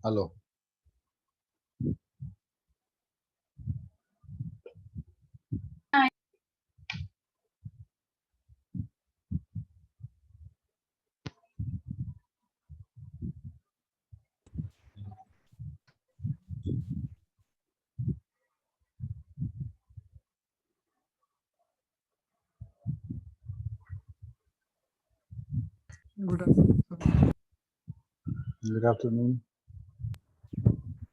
Hello. Good afternoon. Good afternoon.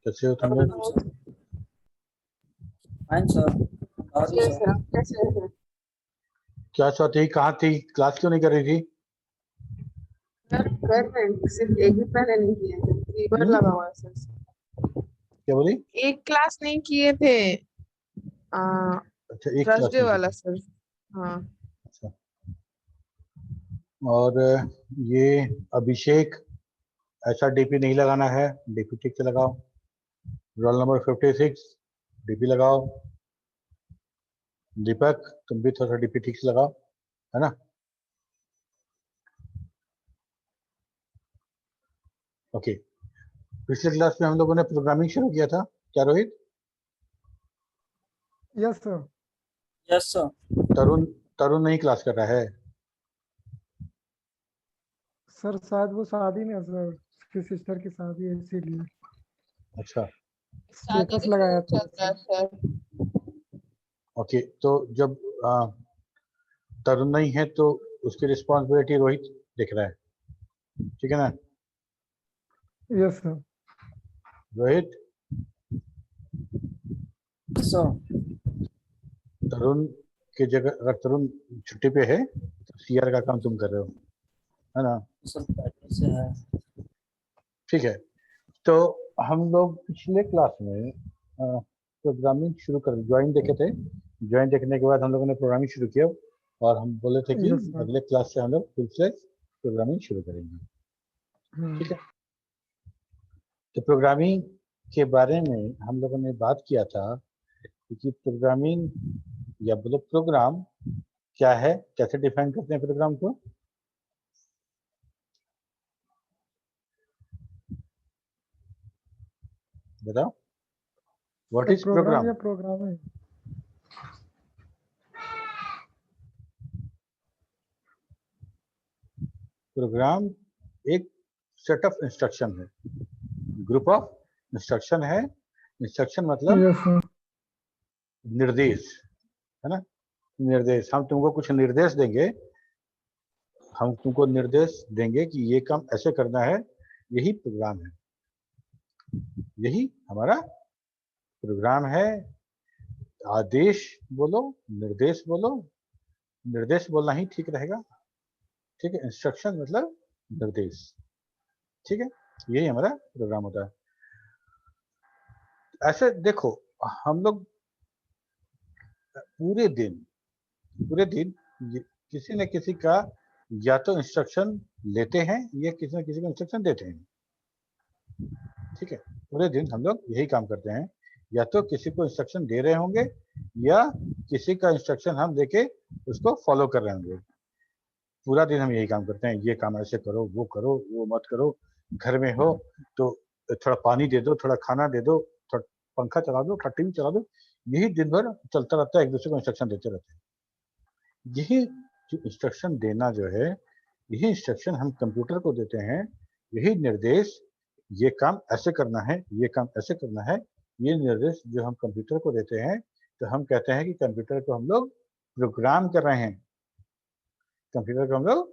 कैसे हो तुम लोग? Fine sir. और कैसे हैं? कैसे हैं? क्या चाहती, कहाँ थी, क्लास क्यों नहीं कर रही थी? सर कर रहे हैं, सिर्फ एक भी पहले नहीं किए थे, फीवर लगा हुआ है सर। क्या बोली? एक क्लास नहीं किए थे, अच्छा, एक क्लास थर्सडे नहीं वाला की थी। सर। हाँ। अच्छा। और ये अभिषेक, ऐसा डीपी नहीं लगाना है, डीपी ठीक से लगाओ। रोल नंबर 56 डीपी लगाओ। दीपक, तुम भी थोड़ा सा डीपी ठीक से लगाओ, है ना? ओके। पिछले क्लास में हम लोगों ने प्रोग्रामिंग शुरू किया था, क्या Rohit? Yes sir. Yes sir. Tarun Tarun नहीं क्लास कर रहा है? सर शायद वो शादी में है सर, उसकी सिस्टर की शादी है इसीलिए अच्छा, स्टेटस लगाया था चल रहा है सर। ओके। तो जब तरुण नहीं है तो उसकी रिस्पॉन्सिबिलिटी रोहित देख रहा है, ठीक है ना? Yes sir. Rohit, sir Tarun की जगह अगर तरुण छुट्टी पे है तो सीआर का काम तुम कर रहे हो, है ना? सर पहले से है। ठीक है। तो हम लोग पिछले क्लास में प्रोग्रामिंग शुरू कर ज्वाइन देखे थे। ज्वाइन देखने के बाद हम लोगों ने प्रोग्रामिंग शुरू किया और हम बोले थे कि यस सर। अगले क्लास से हम लोग फुल फ्लेज प्रोग्रामिंग शुरू करेंगे, ठीक है? तो प्रोग्रामिंग के बारे में हम लोगों ने बात किया था कि प्रोग्रामिंग या बोलो प्रोग्राम क्या है, कैसे डिफाइन करते हैं प्रोग्राम को? बताओ, what sir is program program? या प्रोग्राम है? प्रोग्राम एक सेट ऑफ इंस्ट्रक्शन है, ग्रुप ऑफ इंस्ट्रक्शन है। इंस्ट्रक्शन मतलब यस सर। निर्देश, है ना? निर्देश, हम तुमको कुछ निर्देश देंगे, हम तुमको निर्देश देंगे कि ये काम ऐसे करना है, यही प्रोग्राम है, यही हमारा प्रोग्राम है। आदेश बोलो, निर्देश बोलो, निर्देश बोलना ही ठीक रहेगा, ठीक है? इंस्ट्रक्शन मतलब निर्देश, ठीक है? यही हमारा प्रोग्राम होता है। ऐसे देखो, हम लोग पूरे दिन किसी न किसी का या तो इंस्ट्रक्शन लेते हैं या किसी न किसी को इंस्ट्रक्शन देते हैं, ठीक है? पूरे दिन हम लोग यही काम करते हैं, या तो किसी को इंस्ट्रक्शन दे रहे होंगे या किसी का इंस्ट्रक्शन हम देके उसको फॉलो कर रहे होंगे। पूरा दिन हम यही काम करते हैं, ये काम ऐसे करो, वो मत करो। घर में हो तो थोड़ा पानी दे दो, थोड़ा खाना दे दो, थोड़ा पंखा चला दो, थोड़ा टीवी चला दो, यही दिन भर चलता रहता है, एक दूसरे को इंस्ट्रक्शन देते रहते हैं। यही जो इंस्ट्रक्शन देना जो है, यही इंस्ट्रक्शन हम कंप्यूटर को देते हैं, यही निर्देश, ये काम ऐसे करना है, ये काम ऐसे करना है, ये निर्देश जो हम कंप्यूटर को देते हैं, तो हम कहते हैं कि कंप्यूटर को हम लोग प्रोग्राम कर रहे हैं, कंप्यूटर को हम लोग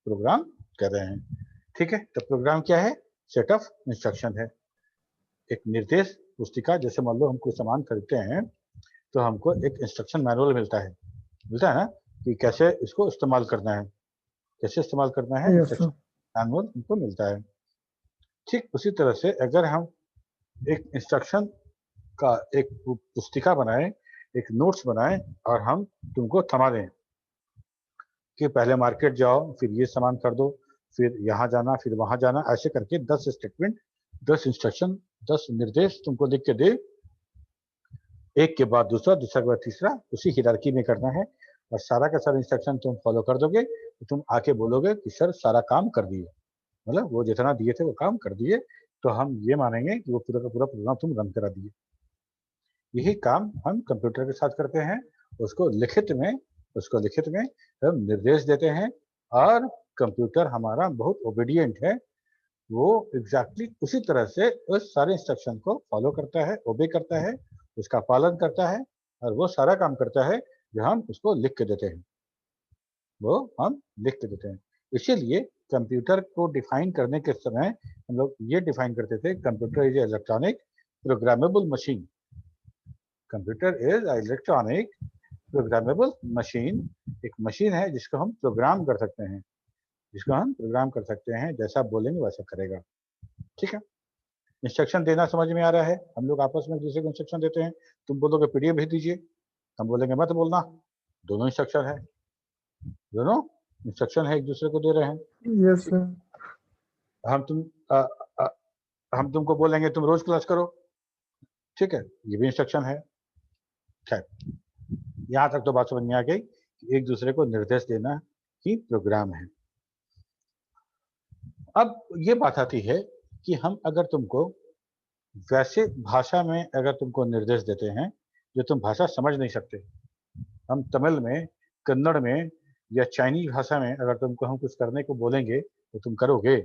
प्रोग्राम कर रहे हैं, ठीक है? तो प्रोग्राम क्या है? सेट ऑफ इंस्ट्रक्शन है, एक निर्देश पुस्तिका। जैसे मान लो हम कोई सामान खरीदते हैं तो हमको एक इंस्ट्रक्शन मैनुअल मिलता है ना, कि कैसे इसको इस्तेमाल करना है, कैसे इस्तेमाल करना है, यस इंस्ट्रक्शन सर। मैनुअल हमको मिलता है। ठीक उसी तरह से अगर हम एक इंस्ट्रक्शन का एक पुस्तिका बनाए, एक नोट्स बनाए और हम तुमको थमा दें कि पहले मार्केट जाओ, फिर ये सामान खरीदो, फिर यहाँ जाना, फिर वहाँ जाना, ऐसे करके 10 स्टेटमेंट, 10 इंस्ट्रक्शन, 10 निर्देश तुमको लिख के दे, एक के बाद दूसरा, दूसरा के बाद तीसरा, उसी हिरार्की में करना है, और सारा का सारा इंस्ट्रक्शन तुम फॉलो कर दोगे तो तुम आके बोलोगे कि सर सारा काम कर दिए, मतलब वो जितना दिए थे वो काम कर दिए, तो हम ये मानेंगे कि वो पूरा का पूरा प्रोग्राम तुम रन करा दिए। यही काम हम कंप्यूटर के साथ करते हैं। उसको लिखित में हम निर्देश देते हैं और कंप्यूटर हमारा बहुत ओबीडियंट है। वो एग्जैक्टली उसी तरह से उस सारे इंस्ट्रक्शन को फॉलो करता है, ओबे करता है, उसका पालन करता है और वो सारा काम करता है जो हम उसको लिख के देते हैं, वो हम लिख के देते हैं। इसीलिए कंप्यूटर को डिफाइन करने के समय हम लोग ये डिफाइन करते थे, computer is electronic programmable machine. Computer is electronic programmable machine. एक मशीन है जिसको हम प्रोग्राम कर सकते हैं, जैसा आप बोलेंगे वैसा करेगा। ठीक है, इंस्ट्रक्शन देना समझ में आ रहा है। हम लोग आपस में एक दूसरे को इंस्ट्रक्शन देते हैं। तुम बोलोगे पीडीएफ भेज दीजिए, हम बोलेंगे मत बोलना। दोनों इंस्ट्रक्शन है, एक दूसरे को दे रहे हैं। Yes sir. हम तुमको बोलेंगे तुम रोज क्लास करो, ठीक है, ये भी इंस्ट्रक्शन है। खैर, यहाँ तक तो बात समझ में आ गई कि एक दूसरे को निर्देश देना ही प्रोग्राम है। अब ये बात आती है कि हम अगर तुमको वैसे भाषा में अगर तुमको निर्देश देते हैं जो तुम भाषा समझ नहीं सकते, हम तमिल में, कन्नड़ में या चाइनीज भाषा में अगर तुमको हम कुछ करने को बोलेंगे तो तुम करोगे?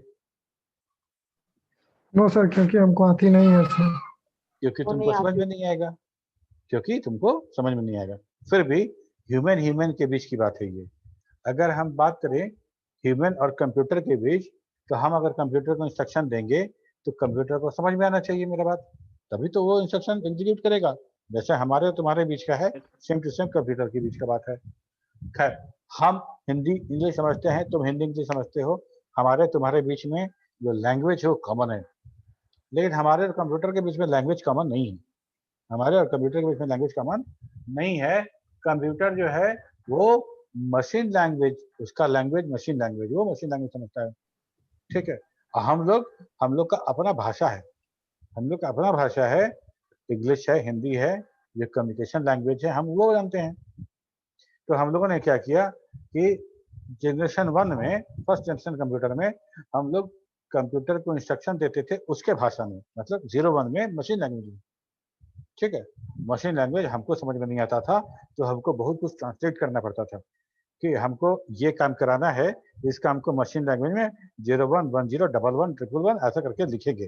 नो सर, क्योंकि हमको आती नहीं है सर। क्योंकि वो तुमको नहीं समझ आती। में नहीं आएगा, फिर भी ह्यूमन के बीच की बात है ये। अगर हम बात करें ह्यूमन और कंप्यूटर के बीच, तो हम अगर कंप्यूटर को इंस्ट्रक्शन देंगे तो कंप्यूटर को समझ में आना चाहिए मेरा बात, तभी तो वो इंस्ट्रक्शन एग्जीक्यूट करेगा। जैसे हमारे और तुम्हारे बीच का है, सेम टू सेम कंप्यूटर के बीच का बात है। खैर, हम हिंदी इंग्लिश समझते हैं, तुम हिंदी इंग्लिश समझते हो, हमारे तुम्हारे बीच में जो लैंग्वेज है वो कॉमन है, लेकिन हमारे और कंप्यूटर के बीच में लैंग्वेज कॉमन नहीं है। कंप्यूटर जो है वो मशीन लैंग्वेज, उसका लैंग्वेज मशीन लैंग्वेज, वो मशीन लैंग्वेज समझता है। ठीक है, हम लोग का अपना भाषा है, इंग्लिश है, हिंदी है, ये कम्युनिकेशन लैंग्वेज है, हम वो जानते हैं। तो हम लोगों ने क्या किया कि जनरेशन 1 में, फर्स्ट जनरेशन कंप्यूटर में, हम लोग कंप्यूटर को इंस्ट्रक्शन देते थे उसके भाषा में, मतलब 01 में मशीन लैंग्वेज में। ठीक है, मशीन लैंग्वेज हमको समझ में नहीं आता था, तो हमको बहुत कुछ ट्रांसलेट करना पड़ता था कि हमको ये काम कराना है, इस काम को मशीन लैंग्वेज में 01, 10, 11, 111 ऐसा करके लिखेंगे।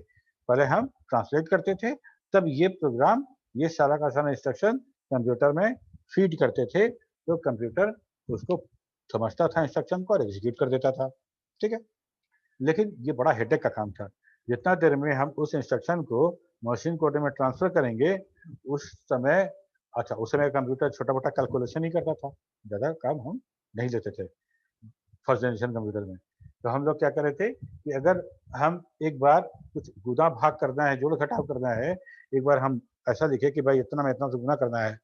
पहले हम ट्रांसलेट करते थे, तब ये प्रोग्राम, ये सारा का सारा इंस्ट्रक्शन कंप्यूटर में फीड करते थे, तो कंप्यूटर उसको समझता था इंस्ट्रक्शन को और एग्जीक्यूट कर देता था। ठीक है, लेकिन ये बड़ा हेडेक का काम था। जितना देर में हम उस इंस्ट्रक्शन को मशीन कोड में ट्रांसफर करेंगे, उस समय कंप्यूटर छोटा मोटा कैलकुलेशन ही करता था, ज़्यादा काम हम नहीं लेते थे फर्स्ट जनरेशन कंप्यूटर में। तो हम लोग क्या कर रहे थे कि अगर हम एक बार कुछ गुना भाग करना है, जोड़ घटाव करना है, एक बार हम ऐसा लिखे कि भाई इतना में इतना से गुना करना है,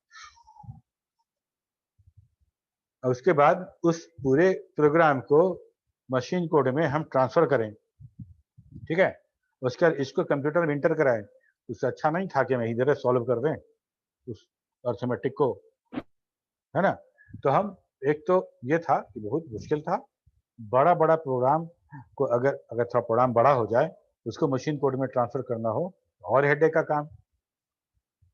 और उसके बाद उस पूरे प्रोग्राम को मशीन कोड में हम ट्रांसफर करें। ठीक है, उसके बाद इसको कंप्यूटर में इंटर कराएं। उससे अच्छा नहीं था कि हम इधर सॉल्व कर दें उस अर्थमेटिक को, है ना। तो हम, एक तो ये था कि बहुत मुश्किल था, बड़ा प्रोग्राम को अगर थोड़ा प्रोग्राम बड़ा हो जाए, उसको मशीन कोड में ट्रांसफर करना हो, और हेडेक का काम,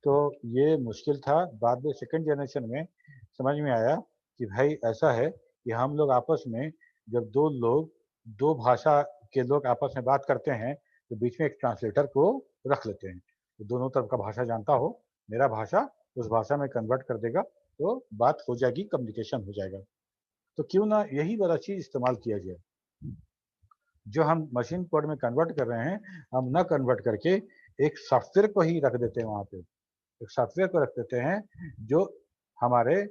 तो ये मुश्किल था। बाद में सेकंड जनरेशन में समझ में आया कि भाई ऐसा है कि हम लोग आपस में, जब दो भाषा के लोग आपस में बात करते हैं, तो बीच में एक ट्रांसलेटर को रख लेते हैं, तो दोनों तरफ का भाषा जानता हो, मेरा भाषा उस भाषा में कन्वर्ट कर देगा, तो बात हो जाएगी, कम्युनिकेशन हो जाएगा। तो क्यों ना यही वाला चीज इस्तेमाल किया जाए, जो हम मशीन कोड में कन्वर्ट कर रहे हैं, हम ना कन्वर्ट करके एक सॉफ्टवेयर को ही रख देते हैं वहां पे, एक सॉफ्टवेयर को रख देते हैं जो हमारी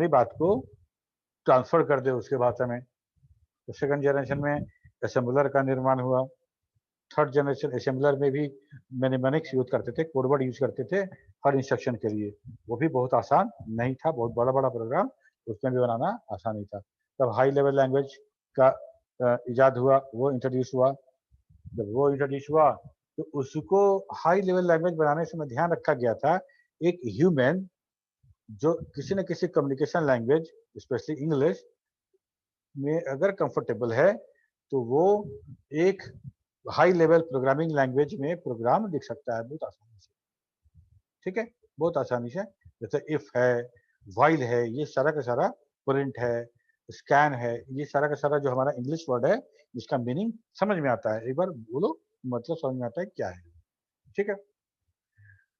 बात को ट्रांसफर कर दे उसके भाषा में। तो सेकंड जनरेशन में असेंबलर का निर्माण हुआ। थर्ड जनरेशन असेंबलर में भी मैनेमैनिक्स यूज करते थे, कोडवर्ड यूज करते थे हर इंस्ट्रक्शन के लिए, वो भी बहुत आसान नहीं था, बहुत बड़ा प्रोग्राम उसमें भी बनाना आसान नहीं था। तब हाई लेवल लैंग्वेज का इजाद हुआ, वो इंट्रोड्यूस हुआ। जब वो इंट्रोड्यूस हुआ तो उसको हाई लेवल लैंग्वेज बनाने से ध्यान रखा गया था, एक ह्यूमन जो किसी न किसी कम्युनिकेशन लैंग्वेज, स्पेशली इंग्लिश में अगर कंफर्टेबल है, तो वो एक हाई लेवल प्रोग्रामिंग लैंग्वेज में प्रोग्राम लिख सकता है बहुत आसानी से, ठीक है, बहुत आसानी से। जैसे इफ है, व्हाइल है, ये सारा का सारा, प्रिंट है, स्कैन है, ये सारा का सारा जो हमारा इंग्लिश वर्ड है जिसका मीनिंग समझ में आता है, एक बार बोलो मतलब समझ में आता है क्या है, ठीक है।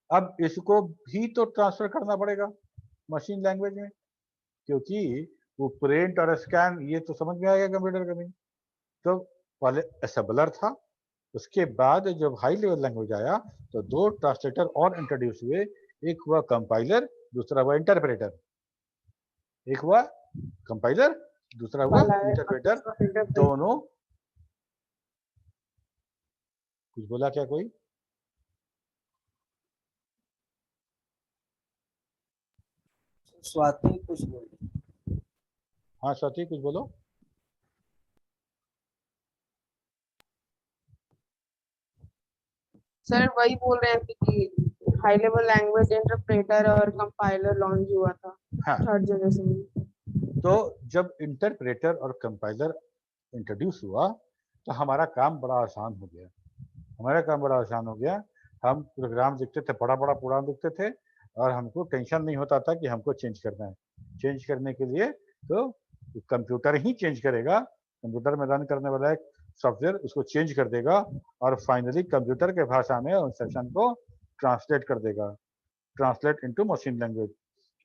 अब इसको भी तो ट्रांसफर करना पड़ेगा मशीन लैंग्वेज में, क्योंकि वो प्रिंट और स्कैन ये तो समझ में आएगा कंप्यूटर का भी। तो पहले असेंबलर था, उसके बाद जब हाई लेवल लैंग्वेज आया तो दो ट्रांसलेटर और इंट्रोड्यूस हुए, एक हुआ कंपाइलर, दूसरा हुआ इंटरप्रेटर। एक हुआ कंपाइलर, दूसरा हुआ वाला है और इंटरप्रेटर। दूसरा interpreter। दोनों, कुछ बोला क्या कोई? स्वाति कुछ बोल। हाँ स्वाति कुछ बोलो। सर वही बोल रहे हैं कि हाई लेवल लैंग्वेज इंटरप्रेटर और कंपाइलर लॉन्च हुआ था हाँ, थर्ड जनरेशन में। तो जब इंटरप्रेटर और कंपाइलर इंट्रोड्यूस हुआ तो हमारा काम बड़ा आसान हो गया, हमारा काम बड़ा आसान हो गया। हम प्रोग्राम लिखते थे, बड़ा बड़ा प्रोग्राम लिखते थे और हमको टेंशन नहीं होता था कि हमको चेंज करना है। चेंज करने के लिए तो कंप्यूटर ही चेंज करेगा, कंप्यूटर में रन करने वाला एक सॉफ्टवेयर उसको चेंज कर देगा और फाइनली कंप्यूटर के भाषा में इंस्ट्रक्शन को ट्रांसलेट कर देगा, ट्रांसलेट इनटू मशीन लैंग्वेज।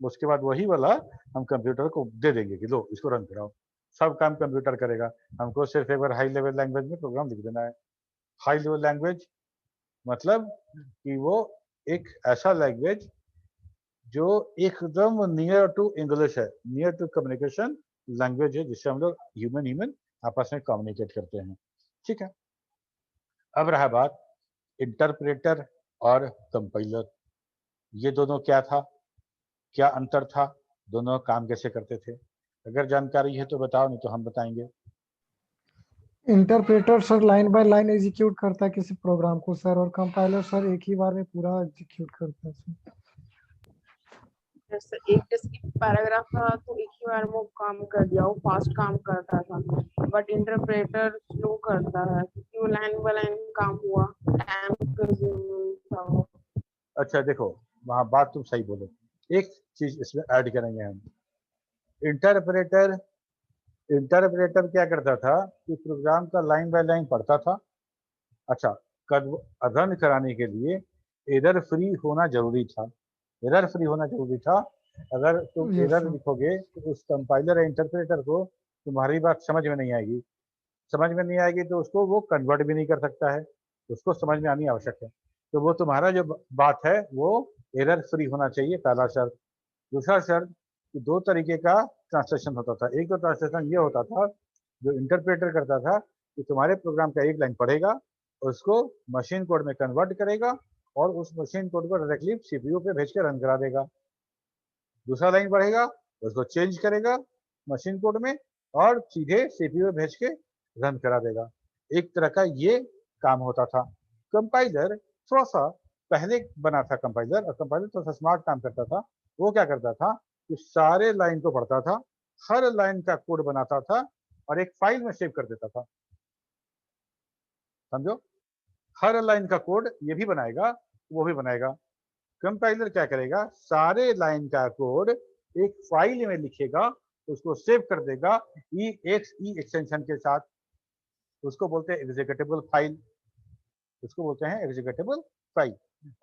उसके बाद वही वाला हम कंप्यूटर को दे देंगे कि लो इसको रन कराओ, सब काम कंप्यूटर करेगा। हमको सिर्फ एक बार हाई लेवल लैंग्वेज में प्रोग्राम लिख देना है। हाई लेवल लैंग्वेज मतलब कि वो एक ऐसा लैंग्वेज जो एकदम नियर टू इंग्लिश है, नियर टू कम्युनिकेशन लैंग्वेज है, जिससे हम लोग ह्यूमन आपस में कम्युनिकेट करते हैं, ठीक है। अब रहा बात इंटरप्रेटर और कंपाइलर, ये दोनों क्या था, क्या अंतर था, दोनों काम कैसे करते थे? अगर जानकारी है तो बताओ, नहीं तो हम बताएंगे। Interpreter sir line by line execute करता है किसी प्रोग्राम को सर, और कंपाइलर सर एक ही बार में पूरा एग्जीक्यूट करता है सर। जैसे एक जैसे पैराग्राफ था तो एक ही बार वो काम कर दिया, वो फास्ट काम करता था। बट इंटरप्रेटर स्लो करता है क्योंकि वो लाइन बाय लाइन काम हुआ, टाइम कंज्यूमिंग था वो। अच्छा देखो, वहाँ बात तुम सही बोले, एक चीज इसमें ऐड करेंगे हम। इंटरप्रेटर इंटरप्रेटर क्या करता था कि प्रोग्राम का लाइन बाय लाइन पढ़ता था। अच्छा, रन कराने के लिए एरर फ्री होना जरूरी था, एरर फ्री होना जरूरी था। अगर तुम यस एरर सर। लिखोगे तो उस कंपाइलर या इंटरप्रेटर को तुम्हारी बात समझ में नहीं आएगी, समझ में नहीं आएगी तो उसको वो कन्वर्ट भी नहीं कर सकता है, उसको समझ में आनी आवश्यक है। तो वो तुम्हारा जो बात है वो एरर फ्री होना चाहिए, पहला शर्त। दूसरा शर्त कि दो तरीके का ट्रांसलेशन होता था। एक तो ट्रांसलेशन ये होता था जो इंटरप्रेटर करता था कि तुम्हारे प्रोग्राम का एक लाइन पढ़ेगा, उसको मशीन कोड में कन्वर्ट करेगा और उस मशीन कोड को डायरेक्टली सीपीयू पे भेज के रन करा देगा। दूसरा लाइन पढ़ेगा, उसको चेंज करेगा मशीन कोड में और सीधे सीपीयू पे भेज के रन करा देगा। एक तरह का ये काम होता था। कंपाइलर थोड़ा सा पहले बना था कंपाइलर, और कंपाइलर थोड़ा सा स्मार्ट काम करता था। वो क्या करता था कि सारे लाइन को पढ़ता था, हर लाइन का कोड बनाता था और एक फाइल में सेव कर देता था, समझो। हर लाइन का कोड ये भी बनाएगा, वो भी बनाएगा। कंपाइलर क्या करेगा, सारे लाइन का कोड एक फाइल में लिखेगा, उसको सेव कर देगा ई एक्सटेंशन के साथ, उसको बोलते हैं एग्जीक्यूटेबल फाइल, उसको बोलते हैं एग्जीक्यूटेबल फाइल।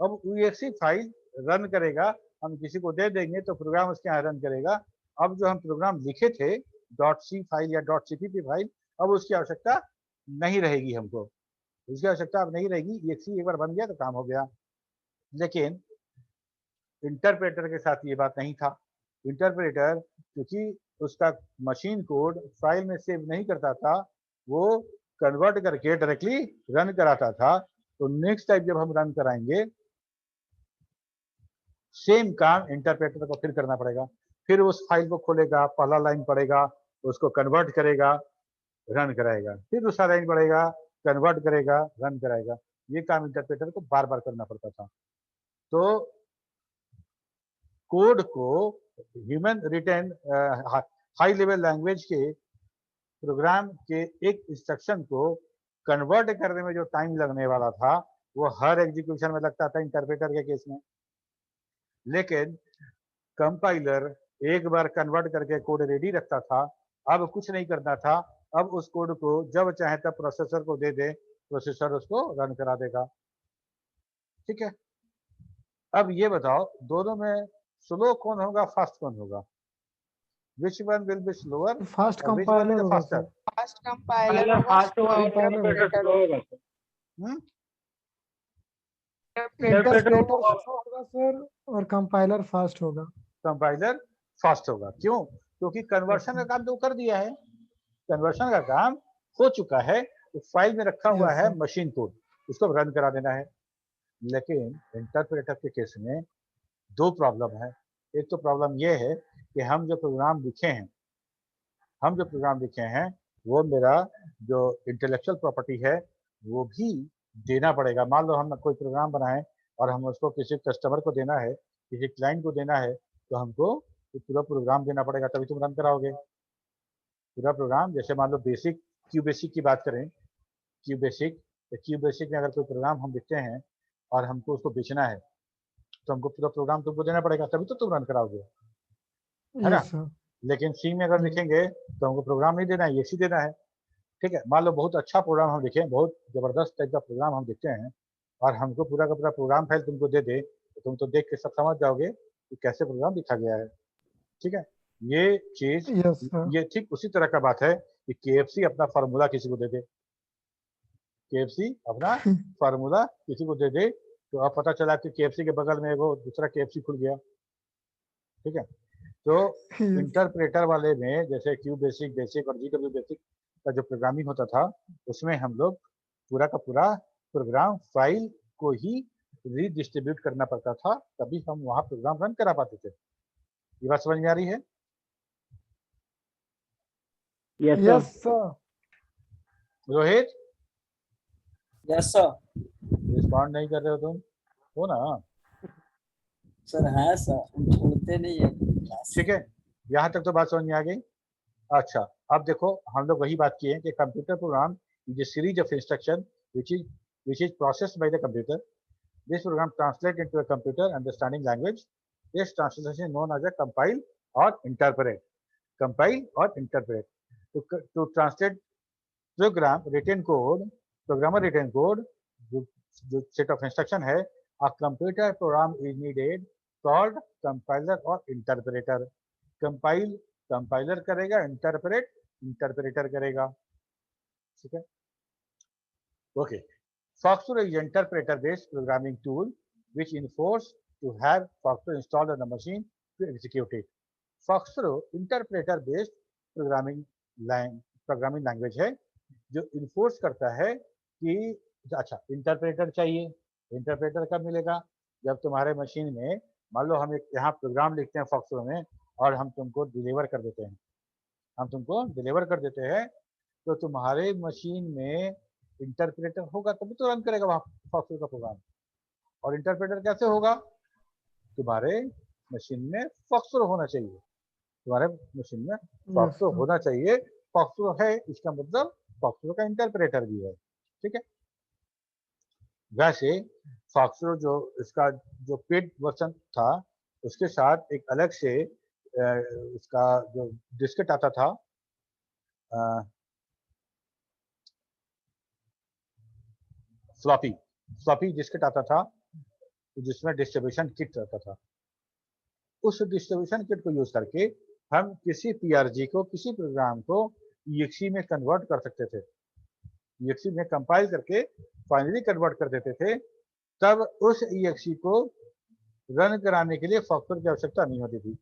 अब exe फाइल रन करेगा, हम किसी को दे देंगे तो प्रोग्राम उसके यहाँ रन करेगा। अब जो हम प्रोग्राम लिखे थे .c फाइल या .cpp फाइल, अब उसकी आवश्यकता नहीं रहेगी, हमको उसकी आवश्यकता अब नहीं रहेगी। exe एक बार बन गया तो काम हो गया। लेकिन इंटरप्रेटर के साथ ये बात नहीं था। इंटरप्रेटर क्योंकि उसका मशीन कोड फाइल में सेव नहीं करता था, वो कन्वर्ट करके डायरेक्टली रन कराता था। तो नेक्स्ट टाइम जब हम रन कराएंगे, सेम काम इंटरप्रेटर को फिर करना पड़ेगा। फिर उस फाइल को खोलेगा, पहला लाइन पढ़ेगा, उसको कन्वर्ट करेगा, रन कराएगा, फिर दूसरा लाइन पढ़ेगा, कन्वर्ट करेगा, रन कराएगा। ये काम इंटरप्रेटर को बार बार करना पड़ता था। तो कोड को human written high level language के प्रोग्राम के एक इंस्ट्रक्शन को कन्वर्ट करने में जो टाइम लगने वाला था वो हर एग्जीक्यूशन में लगता था इंटरप्रेटर के केस में। लेकिन कंपाइलर एक बार कन्वर्ट करके कोड रेडी रखता था, अब कुछ नहीं करना था, अब उस कोड को जब चाहे तब प्रोसेसर को दे दे, प्रोसेसर उसको रन करा देगा। ठीक है, अब ये बताओ दोनों में स्लो कौन होगा, फास्ट कौन होगा? Which one will be slower fast और विच वन कंपाइलर इज होगा फास्टर? सर। फास्ट कंपाइलर होगा, फास्ट स्लो इंटरप्रेटर होगा सर। इंटरप्रेटर स्लो होगा सर और कंपाइलर फास्ट होगा। कंपाइलर फास्ट होगा। क्यों? क्योंकि कन्वर्शन का काम तो कर दिया है, कन्वर्शन का काम हो चुका है, तो फाइल में रखा हुआ Yes, है sir. मशीन कोड, उसको रन करा देना है। लेकिन इंटरप्रेटर के केस में दो प्रॉब्लम है। एक तो प्रॉब्लम ये है कि हम जो प्रोग्राम लिखे हैं वो मेरा जो इंटेलेक्चुअल प्रॉपर्टी है वो भी देना पड़ेगा। मान लो हम कोई प्रोग्राम बनाएं और हम उसको किसी कस्टमर को देना है, किसी क्लाइंट को देना है, तो हमको पूरा प्रोग्राम देना पड़ेगा, तभी तुम रन कराओगे पूरा प्रोग्राम। जैसे मान लो बेसिक, क्यू बेसिक की बात करें, क्यू बेसिक में अगर कोई प्रोग्राम हम लिखते हैं और हमको उसको बेचना है तो हमको पूरा प्रोग्राम तुमको देना पड़ेगा, तभी तो तुम रन कराओगे, है ना? Yes, sir. लेकिन सी में अगर लिखेंगे तो हमको प्रोग्राम नहीं देना है, ये देना है। ठीक है, मान लो बहुत अच्छा प्रोग्राम हम लिखें, बहुत जबरदस्त टाइप का प्रोग्राम हम लिखते हैं और हमको पूरा का पूरा प्रोग्राम फाइल तुमको दे दे, तो तुम तो देख के सब समझ जाओगे कि कैसे प्रोग्राम लिखा गया है। ठीक है, ये चीज Yes, sir. ये ठीक उसी तरह का बात है कि केएफसी अपना फार्मूला किसी को दे दे, केएफसी अपना फार्मूला किसी को दे दे, तो अब पता चला कि केएफसी के बगल में वो दूसरा केएफसी खुल गया। ठीक है, तो Yes. इंटरप्रेटर वाले में जैसे क्यू बेसिक और जीडब्ल्यू बेसिक का जो प्रोग्रामिंग होता था, उसमें हम लोग पूरा का पूरा प्रोग्राम फाइल को ही रीडिस्ट्रीब्यूट करना पड़ता था, तभी हम वहाँ प्रोग्राम रन करा पाते थे। ये बात समझ में आ रही है? Yes, sir. Rohit, yes sir. Respond नहीं कर रहे हो तुम, हो ना? सर है सर, हम छोड़ते नहीं है क्लास। ठीक है, यहाँ तक तो बात समझ में आ गई। अच्छा, अब देखो हम लोग वही बात किए कि computer program is a series of instruction which is processed by the computer. This program translates into a computer understanding language. This translation is known as a compile or interpret. Compile or interpret. To translate programmer written code, जो set of instruction है, a computer program is needed called compiler or interpreter. Compile compiler करेगा, interpreter करेगा। ठीक है, okay. Foxtrot is interpreter based programming tool which enforce to have Foxtrot installed on the machine to execute it. Foxtrot interpreter based programming language है जो enforce करता है कि अच्छा इंटरप्रेटर चाहिए। इंटरप्रेटर कब मिलेगा? जब तुम्हारे मशीन में मान लो हम एक यहाँ प्रोग्राम लिखते हैं Foxtrot में और हम तुमको डिलीवर कर देते हैं, तो तुम्हारे मशीन में इंटरप्रेटर होगा तभी तो रन करेगा वहाँ Foxtrot का प्रोग्राम। और इंटरप्रेटर कैसे होगा? तुम्हारे मशीन में Foxtrot होना चाहिए, तुम्हारे मशीन में Foxtrot sir. होना चाहिए। Foxtrot है इसका मतलब Foxtrot का इंटरप्रेटर भी है। ठीक है, वैसे Foxtrot जो इसका जो पेड वर्जन था उसके साथ एक अलग से उसका जो डिस्केट आता था, फ्लॉपी डिस्केट आता था जिसमें डिस्ट्रीब्यूशन किट रहता था। उस डिस्ट्रीब्यूशन किट को यूज करके हम किसी पीआरजी को, किसी प्रोग्राम को EXE में कन्वर्ट कर सकते थे, EXE में कंपाइल करके फाइनली कन्वर्ट कर देते थे। तब उस EXE को रन कराने के लिए Foxtrot की आवश्यकता नहीं होती थी।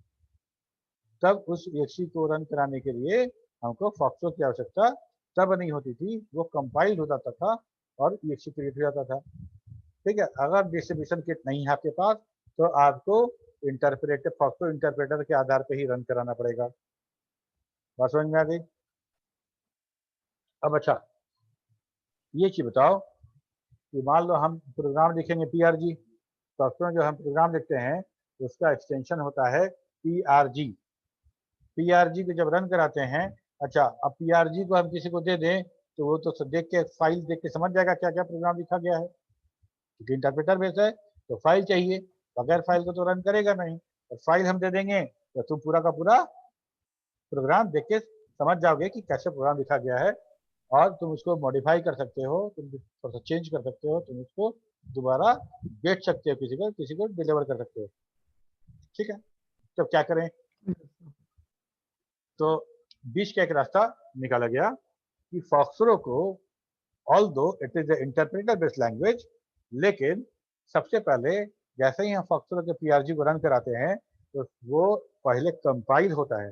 तब उस EXE को रन कराने के लिए हमको Foxtrot की आवश्यकता तब नहीं होती थी, वो कंपाइल हो जाता था और EXE क्रिएट हो जाता था। ठीक है, अगर डिस्ट्रीब्यूशन किट नहीं है आपके पास तो आपको Foxtrot इंटरप्रेटर के आधार पे ही रन कराना पड़ेगा। बात समझ में आ गई? अब अच्छा ये चीज बताओ कि मान लो हम प्रोग्राम लिखेंगे PRG, Foxtrot जो हम प्रोग्राम लिखते हैं उसका एक्सटेंशन होता है PRG को जब रन कराते हैं, अच्छा अब PRG को हम किसी को दे दें तो वो तो देख के फाइल देख के समझ जाएगा क्या क्या प्रोग्राम लिखा गया है, क्योंकि इंटरप्रेटर बेस है तो फाइल चाहिए, बगैर फाइल को तो रन करेगा नहीं। और फाइल हम दे देंगे तो तुम पूरा का पूरा प्रोग्राम देख के समझ जाओगे कि कैसे प्रोग्राम लिखा गया है, और तुम उसको मॉडिफाई कर सकते हो, तुम थोड़ा सा चेंज कर सकते हो, तुम उसको दोबारा बेच सकते हो, किसी को डिलीवर कर सकते हो। ठीक है, तो क्या करें? तो बीच का एक रास्ता निकाला गया कि फॉक्सरो को, although it is interpreter based language, लेकिन सबसे पहले जैसे ही हम फॉक्सरो के पीआरजी को रन कराते हैं तो वो पहले कंपाइल होता है।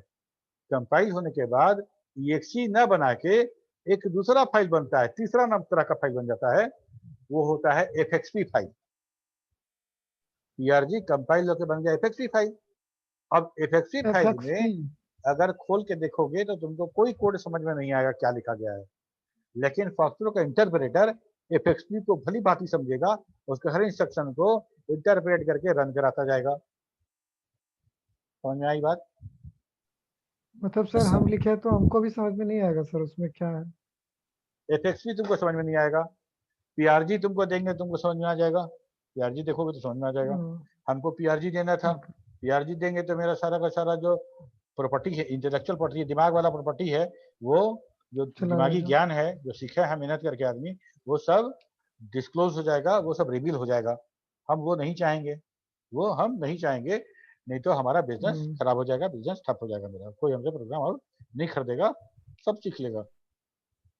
कंपाइल होने के बाद EXE न बना के एक दूसरा फाइल बनता है, तीसरा नाम तरह का फाइल बन जाता है, वो होता है FXP फाइल। पीआरजी कंपाइल होकर बन गया FXP फाइल। अब FXP फाइल में अगर खोल के देखोगे तो तुमको कोई कोड समझ में नहीं आएगा क्या लिखा गया है, लेकिन फॉक्सरो का इंटरप्रेटर FXP को भली भांति समझेगा, उसके हर इंस्ट्रक्शन को इंटरप्रेट करके रन कराता जाएगा। समझ में आई बात? मतलब सर हम लिखे तो हमको भी समझ में नहीं आएगा सर उसमें क्या है। FXP तुमको समझ में नहीं आएगा, पीआरजी तुमको देंगे तुमको समझ में आ जाएगा, पीआरजी देखोगे तो समझ में आ जाएगा। हमको पीआरजी देना था, पीआरजी देंगे तो मेरा सारा का सारा जो प्रॉपर्टी है, इंटेलेक्चुअल प्रॉपर्टी, दिमाग वाला प्रॉपर्टी है, वो जो दिमागी ज्ञान है जो सीखा है मेहनत करके आदमी, वो सब डिस्क्लोज हो जाएगा, वो सब रिवील हो जाएगा। हम वो नहीं चाहेंगे, वो हम नहीं चाहेंगे, नहीं तो हमारा बिजनेस खराब हो जाएगा, बिजनेस ठप हो जाएगा मेरा, कोई हमसे प्रोग्राम और नहीं खरीदेगा, सब सीख लेगा।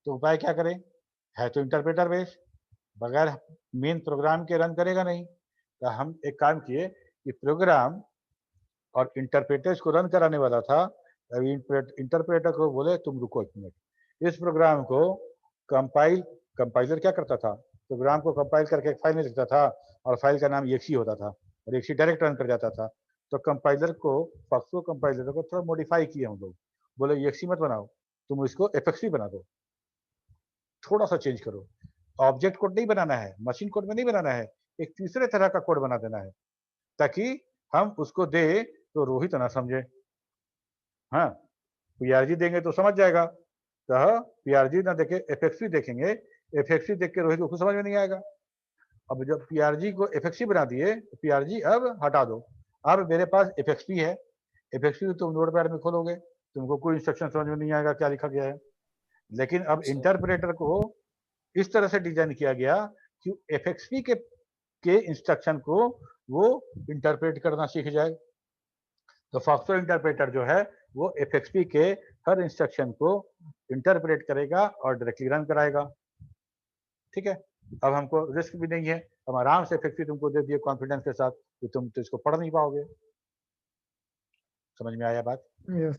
तो उपाय क्या करें? है तो इंटरप्रेटर बेस, बगैर मेन प्रोग्राम के रन करेगा नहीं। तो हम एक काम किए कि प्रोग्राम और इंटरप्रेटर्स को रन कराने वाला था, इंटरप्रेटर को बोले तुम रुको 1 मिनट, इस प्रोग्राम को कंपाइलर क्या करता था, प्रोग्राम को कंपाइल करके एक फाइल में लिखता था और फाइल का नाम EXE होता था और EXE डायरेक्ट रन कर जाता था। तो कंपाइलर को, फॉक्सरो कंपाइलर को थोड़ा मॉडिफाई किए हम लोग, बोले EXE मत बनाओ, तुम इसको FXP बना दो, थोड़ा सा चेंज करो, ऑब्जेक्ट कोड नहीं बनाना है, मशीन कोड में नहीं बनाना है, एक तीसरे तरह का कोड बना देना है, ताकि हम उसको दे तो रोहित ना समझे। हाँ, पीआरजी देंगे तो समझ जाएगा, तो पीआरजी ना देखे FXP देखेंगे, FXP देख के रोहित को कुछ समझ में नहीं आएगा। अब जब पीआरजी को FXP बना दिए, पीआरजी अब हटा दो, अब मेरे पास FXP है, FXP तुम नोटपैड में खोलोगे, तुमको कोई इंस्ट्रक्शन समझ में नहीं आएगा क्या लिखा गया है। लेकिन अब इंटरप्रेटर को इस तरह से डिजाइन किया गया कि FXP के इंस्ट्रक्शन को वो इंटरप्रेट करना सीख जाए। तो फॉक्सरो इंटरप्रेटर जो है वो FXP के हर इंस्ट्रक्शन को इंटरप्रेट करेगा और डायरेक्टली रन कराएगा। ठीक है, अब हमको रिस्क भी नहीं है, हम आराम से FXP तुमको दे दिए कॉन्फिडेंस के साथ कि तुम तो इसको पढ़ नहीं पाओगे। समझ में आया बात? यस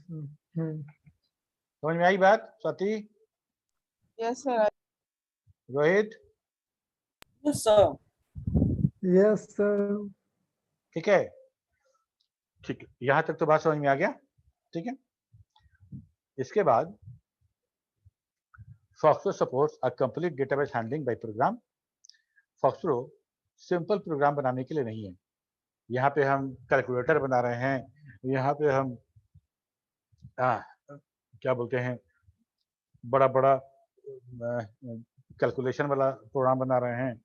समझ में आई बात Swati? Yes sir. Rohit? Yes sir. Yes sir. ठीक है, ठीक है, यहाँ तक तो बात समझ में आ गया। ठीक है, इसके बाद FoxPro supports a complete database handling by program. FoxPro simple program बनाने के लिए नहीं है, यहाँ पे हम कैलकुलेटर बना रहे हैं, यहाँ पे हम क्या बोलते हैं, बड़ा बड़ा कैलकुलेशन वाला प्रोग्राम बना रहे हैं,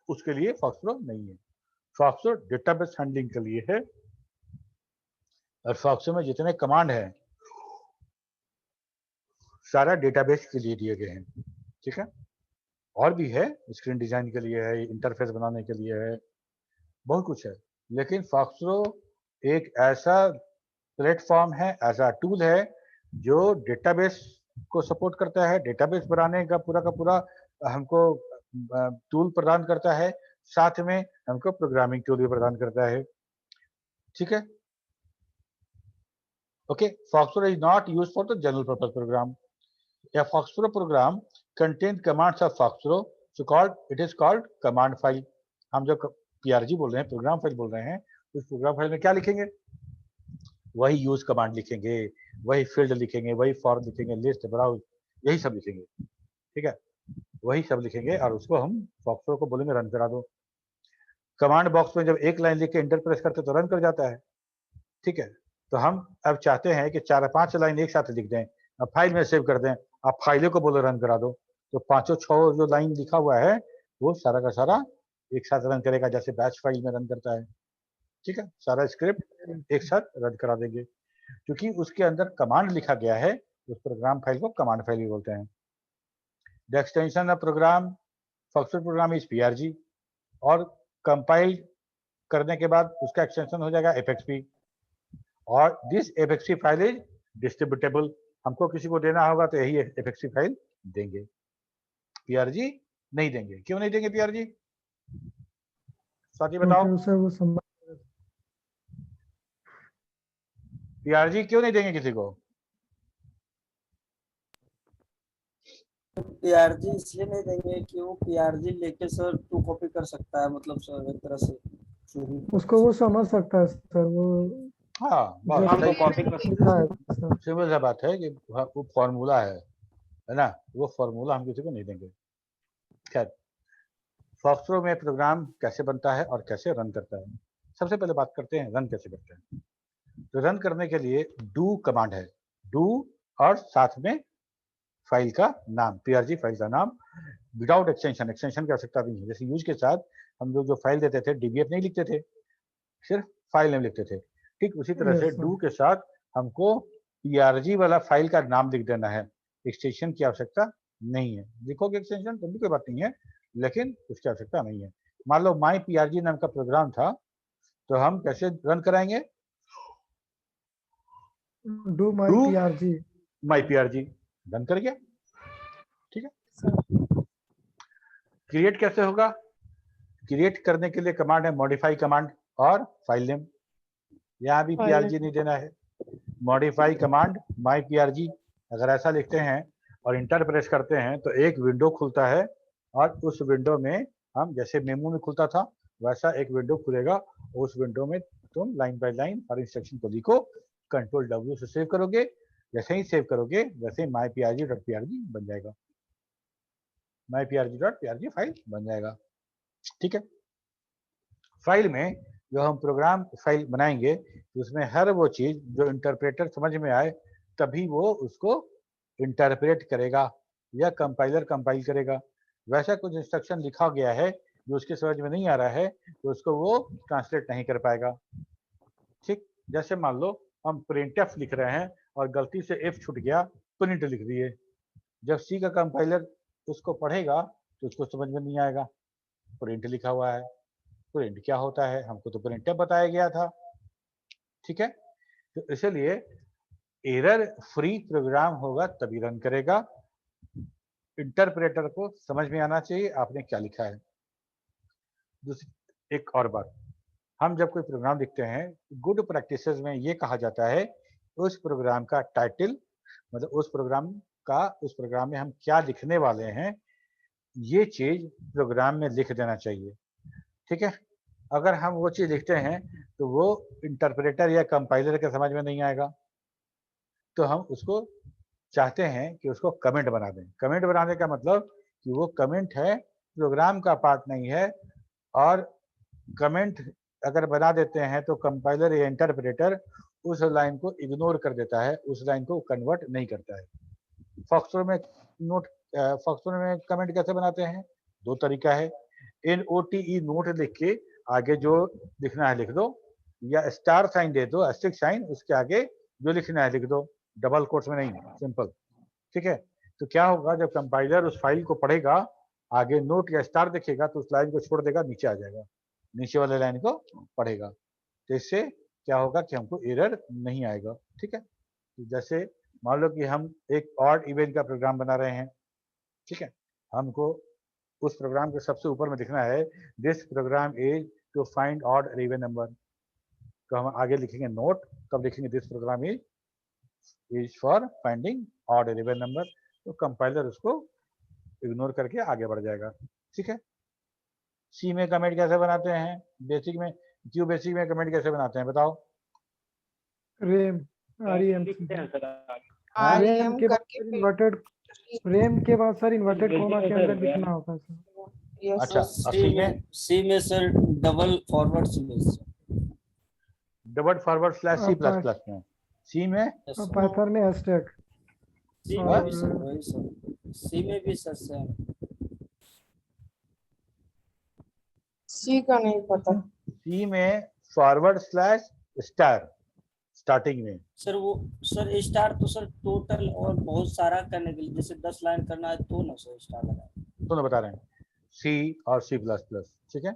उसके लिए फॉक्सरो नहीं है। फॉक्सरो डेटाबेस हैंडलिंग के लिए है, और फॉक्सरो में जितने कमांड हैं सारा डेटाबेस के लिए दिए गए हैं। ठीक है, और भी है, स्क्रीन डिजाइन के लिए है, इंटरफेस बनाने के लिए है, बहुत कुछ है, लेकिन फॉक्सरो एक ऐसा प्लेटफॉर्म है, ऐसा टूल है जो डेटाबेस को सपोर्ट करता है, डेटाबेस बनाने का पूरा हमको टूल प्रदान करता है, साथ में हमको प्रोग्रामिंग टूल भी प्रदान करता है। ठीक है, okay. FoxPro is not used for the general purpose program. A Foxborough program contains commands of Foxborough, so it is called command file. हम जो PRG बोल रहे हैं, प्रोग्राम फाइल बोल रहे हैं, उस प्रोग्राम फाइल में क्या लिखेंगे? वही यूज कमांड लिखेंगे, वही फील्ड लिखेंगे, वही फॉर्म लिखेंगे, लिस्ट, ब्राउज, यही सब लिखेंगे। ठीक है, वही सब लिखेंगे और उसको हम Foxborough को बोलेंगे रन करा दो। कमांड बॉक्स में जब एक लाइन लिख के इंटर प्रेस करते तो रन कर जाता है। ठीक है, तो हम अब चाहते हैं कि 4-5 लाइन एक साथ लिख दें, अब फाइल में सेव कर दें आप फाइलों को बोलो रन करा दो, तो 5-6 जो लाइन लिखा हुआ है वो सारा का सारा एक साथ रन करेगा, जैसे बैच फाइल में रन करता है। ठीक है, सारा स्क्रिप्ट एक साथ रन करा देंगे, क्योंकि उसके अंदर कमांड लिखा गया है। उस प्रोग्राम फाइल को कमांड फाइल भी बोलते हैं। The extension of program foxtrot program is PRG, और कंपाइल करने के बाद उसका एक्सटेंशन हो जाएगा FXP, और this FXP file is distributable. हमको किसी को देना होगा तो यही FXP फाइल देंगे, PRG नहीं देंगे। क्यों नहीं देंगे PRG? साथी बताओ, क्योंकि उसे वो PRG क्यों नहीं देंगे किसी को? PRG इसलिए नहीं देंगे कि वो PRG लेके सर टू कॉपी कर सकता है, मतलब सर एक तरह से उसको वो समझ सकता है सर, वो हाँ, बहुत हमको सही। कॉपी कर लिखा है सर। सिंपल सा बात है कि वो फॉर्मूला है ना, वो फॉर्मूला हम किसी को नहीं देंगे। खैर, फॉक्सट्रॉट में प्रोग्राम कैसे बनता है और कैसे रन करता है। सबसे पहले बात करते हैं रन कैसे करते हैं। तो रन करने के लिए डू कमांड है, डू और साथ में फाइल का नाम, PRG फाइल का नाम, विदाउट एक्सटेंशन। एक्सटेंशन की आवश्यकता नहीं है। जैसे यूज के साथ हम लोग जो फाइल देते थे DBF नहीं लिखते थे, सिर्फ फाइल नेम लिखते थे। ठीक उसी तरह से Yes, sir. डू के साथ हमको PRG वाला फाइल का नाम लिख देना है, एक्सटेंशन की आवश्यकता नहीं है। लिखोगे एक्सटेंशन तो भी कोई बात नहीं है, लेकिन उसकी आवश्यकता नहीं है। मान लो माई PRG नाम का प्रोग्राम था, तो हम कैसे रन कराएंगे? Do my Do PRG, my PRG run कर गया। ठीक है, क्रिएट कैसे होगा? क्रिएट करने के लिए कमांड है मॉडिफाई कमांड और फाइल नेम। यहाँ भी File PRG नहीं देना है। मॉडिफाई कमांड माई PRG, अगर ऐसा लिखते हैं और इंटर प्रेस करते हैं तो एक विंडो खुलता है, और उस विंडो में हम जैसे मेमू में खुलता था वैसा एक विंडो खुलेगा। उस विंडो में तुम line by line her instruction को लिखो, कंट्रोल W से सेव करोगे। जैसे ही सेव करोगे वैसे ही myprg.prg बन जाएगा, myprg.prg फाइल बन जाएगा। ठीक है, फाइल में जो हम प्रोग्राम फाइल बनाएंगे उसमें हर वो चीज जो इंटरप्रेटर समझ में आए तभी वो उसको इंटरप्रेट करेगा या कंपाइलर कंपाइल करेगा। वैसा कुछ इंस्ट्रक्शन लिखा गया है जो उसके समझ में नहीं आ रहा है तो उसको वो ट्रांसलेट नहीं कर पाएगा। ठीक, जैसे मान लो हम printf लिख रहे हैं और गलती से F छूट गया, प्रिंट लिख दिए। जब C का कंपाइलर उसको पढ़ेगा तो उसको समझ में नहीं आएगा, प्रिंट लिखा हुआ है। प्रिंट क्या होता है? हमको तो printf बताया गया था। ठीक है, तो इसलिए एरर फ्री प्रोग्राम होगा तभी रन करेगा। इंटरप्रेटर को समझ में आना चाहिए आपने क्या लिखा है। दूसरी एक और बात, हम जब कोई प्रोग्राम लिखते हैं गुड प्रैक्टिसेस में ये कहा जाता है उस प्रोग्राम का टाइटल, मतलब उस प्रोग्राम में हम क्या लिखने वाले हैं ये चीज प्रोग्राम में लिख देना चाहिए। ठीक है, अगर हम वो चीज लिखते हैं तो वो इंटरप्रेटर या कंपाइलर के समझ में नहीं आएगा, तो हम उसको चाहते हैं कि उसको कमेंट बना दें। कमेंट बनाने का मतलब कि वो कमेंट है, प्रोग्राम का पार्ट नहीं है। और कमेंट अगर बना देते हैं तो कंपाइलर या इंटरप्रेटर उस लाइन को इग्नोर कर देता है, उस लाइन को कन्वर्ट नहीं करता है। फॉक्सट्रॉट में कमेंट कैसे बनाते हैं? दो तरीका है, NOTE नोट लिख के आगे जो लिखना है लिख दो, या स्टार साइन दे दो, एस्टेरिस्क साइन, उसके आगे जो लिखना है लिख दो, डबल कोट्स में नहीं, सिंपल। ठीक है, तो क्या होगा जब कंपाइलर उस फाइल को पढ़ेगा आगे नोट या स्टार दिखेगा तो उस लाइन को छोड़ देगा, नीचे आ जाएगा, नीचे वाले लाइन को पढ़ेगा। तो इससे क्या होगा कि हमको एरर नहीं आएगा। ठीक है, तो जैसे मान लो कि हम एक ऑड इवन का प्रोग्राम बना रहे हैं। ठीक है, हमको उस प्रोग्राम के सबसे ऊपर में लिखना है this program is to find odd और इवन नंबर, तो हम आगे लिखेंगे नोट, तब लिखेंगे this program is for finding odd और इवन नंबर, तो कंपाइलर उसको इग्नोर करके आगे बढ़ जाएगा। ठीक है, सी में कमेंट कैसे बनाते हैं? बेसिक में, क्यू बेसिक में कमेंट कैसे बनाते हैं बताओ? रेम REM REM के बाद करके सर फिर इन्वर्टेड, रेम के बाद सर इन्वर्टेड कोमा के अंदर लिखना होता है सर। yes, अच्छा, सी में sir double forward slash, double forward slash C++ में, सी में और पाइथन में हैशटैग। सी हाँ? में भी सर वही सर, सी में भी सर सेम। सी का नहीं पता। सी में फॉरवर्ड स्लैश स्टार स्टार्टिंग में। सर वो सर स्टार तो सर टोटल और बहुत सारा करने के लिए, जैसे 10 लाइन करना है तो ना सर स्टार लगा। दोनों बता रहे हैं, सी और सी प्लस प्लस। ठीक है,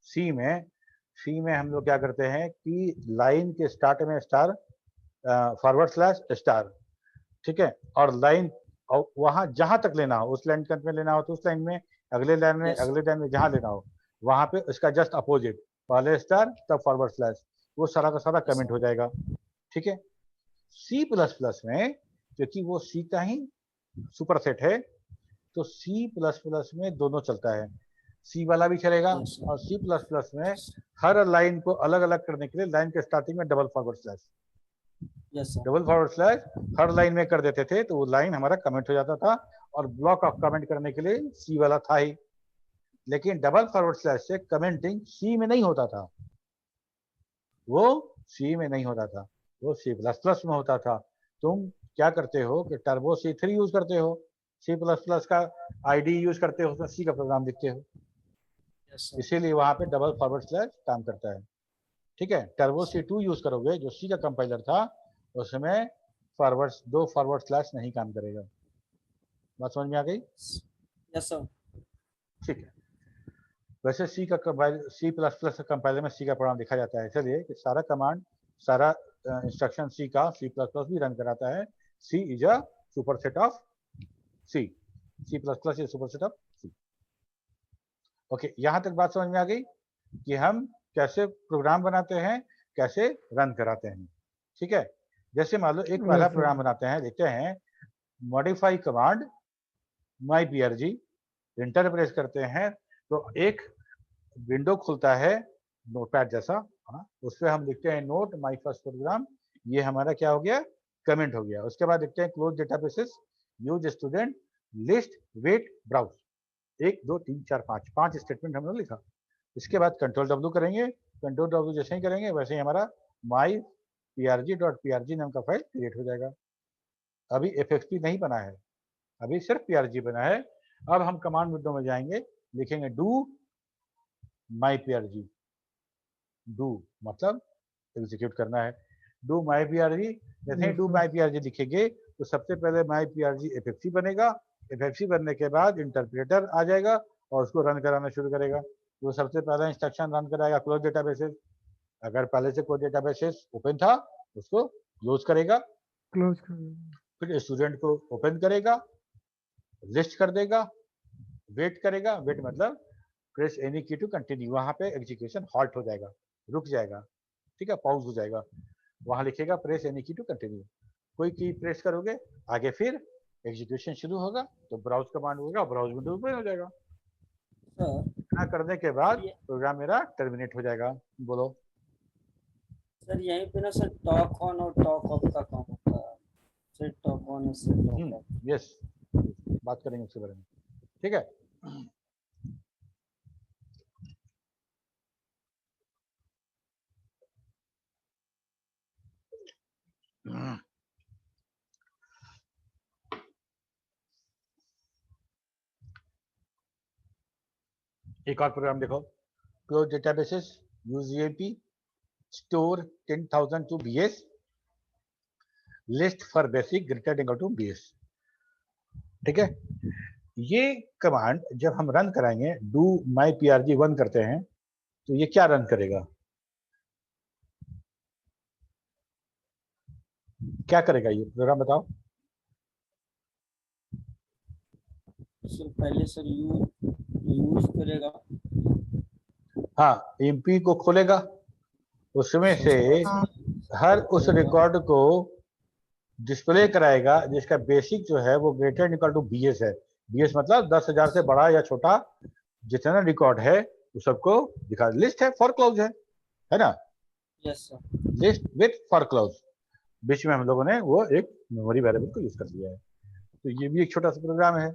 सी में हम लोग क्या करते हैं कि लाइन के स्टार्ट में स्टार फॉरवर्ड स्लैश स्टार, ठीक है, और लाइन और वहां जहां तक लेना हो, उस लाइन के अंत में लेना हो तो उस लाइन में, अगले लाइन में, Yes. अगले लाइन में जहां लेना हो वहां पे उसका जस्ट अपोजिट, पहले स्टार तब फॉरवर्ड स्लैश, वो सारा का सारा कमेंट हो जाएगा। ठीक है, सी प्लस प्लस में क्योंकि वो सी का ही सुपरसेट है तो सी प्लस प्लस में दोनों चलता है, सी वाला भी चलेगा Yes, sir. और सी प्लस प्लस में हर लाइन को अलग अलग करने के लिए लाइन के स्टार्टिंग में double forward slash, yes sir. Double forward slash हर लाइन में कर देते थे तो वो लाइन हमारा कमेंट हो जाता था और ब्लॉक ऑफ कमेंट करने के लिए सी वाला था ही। लेकिन डबल फॉरवर्ड स्लैश से कमेंटिंग सी में नहीं होता था, वो सी में नहीं होता था, वो सी प्लस प्लस में होता था। तुम क्या करते हो कि टर्बो C3 यूज करते हो, सी प्लस प्लस का आईडी यूज करते हो, उसमें सी का प्रोग्राम लिखते हो, यस सर। इसीलिए वहां पे डबल फॉरवर्ड स्लैश काम करता है। ठीक है, टर्बो C2 यूज करोगे जो सी का कंपाइलर था, उसमें दो फॉरवर्ड स्लैश नहीं काम करेगा। बात समझ में आ गई? Yes sir. ठीक है, वैसे सी प्लस प्लस कंपाइलर में सी का प्रोग्राम लिखा जाता है, इसलिए कि सारा कमांड, सारा इंस्ट्रक्शन सी का सी प्लस प्लस भी रन कराता है। C is a superset of C plus plus is superset of C. Okay, यहां तक बात समझ में आ गई कि हम कैसे प्रोग्राम बनाते हैं, कैसे रन कराते हैं। ठीक है, जैसे मान लो एक पहला Yes, sir. प्रोग्राम बनाते हैं, देखते हैं मॉडिफाई कमांड माई PRG, इंटर प्रेस करते हैं तो एक विंडो खुलता है नोटपैड जैसा, हाँ, उस पर हम लिखते हैं नोट माई फर्स्ट प्रोग्राम, ये हमारा क्या हो गया, कमेंट हो गया। उसके बाद लिखते हैं close databases, use student, list, wait, browse, 1 2 3 4 5 statement हमने लिखा। इसके बाद कंट्रोल W करेंगे, कंट्रोल W जैसे ही करेंगे वैसे ही हमारा माई PRG.PRG नाम का फाइल क्रिएट हो जाएगा। अभी FXP नहीं बना है, अभी सिर्फ PRG बना है। अब हम कमांड विंडो में जाएंगे, लिखेंगे डू माई PRG, डू मतलब एग्जीक्यूट करना है, डू माई PRG। जैसे ही Yes, do sir. My PRG लिखेंगे तो सबसे पहले माई PRG FXC बनेगा, FXC बनने के बाद इंटरप्रेटर आ जाएगा और उसको रन कराना शुरू करेगा। तो सबसे पहला इंस्ट्रक्शन रन कराएगा क्लोज डेटाबेसेस, अगर पहले से कोई डेटाबेसेस ओपन था उसको क्लोज करेगा, Close कर दो. फिर स्टूडेंट को ओपन करेगा, लिस्ट कर देगा, वेट करेगा, वेट मतलब प्रेस एनी की टू कंटिन्यू, वहां पे एग्जीक्यूशन हॉल्ट हो जाएगा, रुक जाएगा, ठीक है, पॉज हो जाएगा, वहां लिखेगा प्रेस एनी की टू कंटिन्यू, कोई की प्रेस करोगे आगे फिर एग्जीक्यूशन शुरू होगा तो ब्राउज कमांड होगा, ब्राउज विंडो ओपन हो जाएगा। सर इतना करने के बाद ये प्रोग्राम मेरा टर्मिनेट हो जाएगा। बोलो। सर यहीं पे ना सर टॉक ऑन और टॉक ऑफ का काम होता है, सर टॉक ऑन से टॉक ऑफ। यस, बात करेंगे उसके बारे में। ठीक है, एक और प्रोग्राम देखो, close databases, use EMP, store 10,000 to BS, list for basic greater equal to BS। ठीक है, ये कमांड जब हम रन कराएंगे, डू माई PRG 1 करते हैं तो ये क्या रन करेगा, क्या करेगा ये प्रोग्राम बताओ। सर पहले सर यूज करेगा, हाँ, EMP को खोलेगा, उसमें से हाँ. हर उस रिकॉर्ड को डिस्प्ले कराएगा जिसका बेसिक जो है वो ग्रेटर इक्वल टू BS है। BS मतलब 10,000 से बड़ा या छोटा जितना रिकॉर्ड है वो सबको दिखा, लिस्ट है फॉर क्लोज है ना, yes sir. List with for close, बीच में हम लोगों ने वो एक मेमोरी वेरिएबल को यूज कर लिया है। तो ये भी एक छोटा सा प्रोग्राम है।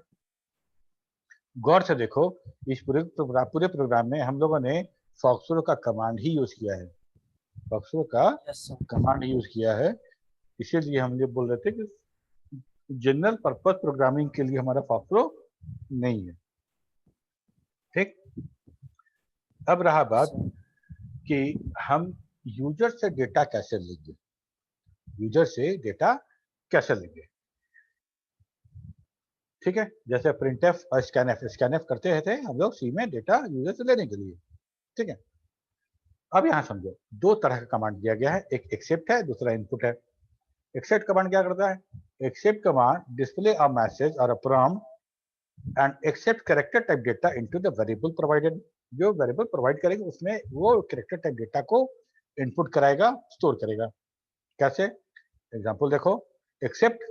गौर से देखो, इस पूरे प्रोग्राम में हम लोगों ने फॉक्सट्रोट का कमांड ही यूज किया है, फॉक्सट्रोट का यस सर। कमांड यूज किया है, इसीलिए हम ये बोल रहे थे कि जनरल पर्पस प्रोग्रामिंग के लिए हमारा फाफ्लो नहीं है। ठीक, अब रहा बात कि हम यूजर से डेटा कैसे लेंगे, यूजर से डेटा कैसे लेंगे। ठीक है, जैसे प्रिंटफ और स्कैनफ करते थे हम लोग सी में डेटा यूजर से लेने के लिए। ठीक है, अब यहां समझो दो तरह का कमांड दिया गया है, एक एक्सेप्ट है, दूसरा इनपुट है। एक्सेप्ट कमांड क्या करता है? Accept command display a message और a prompt and accept character type data into the variable provided. जो वेरिएबल प्रोवाइड करेगा उसमें वो कैरेक्टर टाइप डेटा को इनपुट कराएगा, स्टोर करेगा। कैसे? एग्जांपल देखो, एक्सेप्ट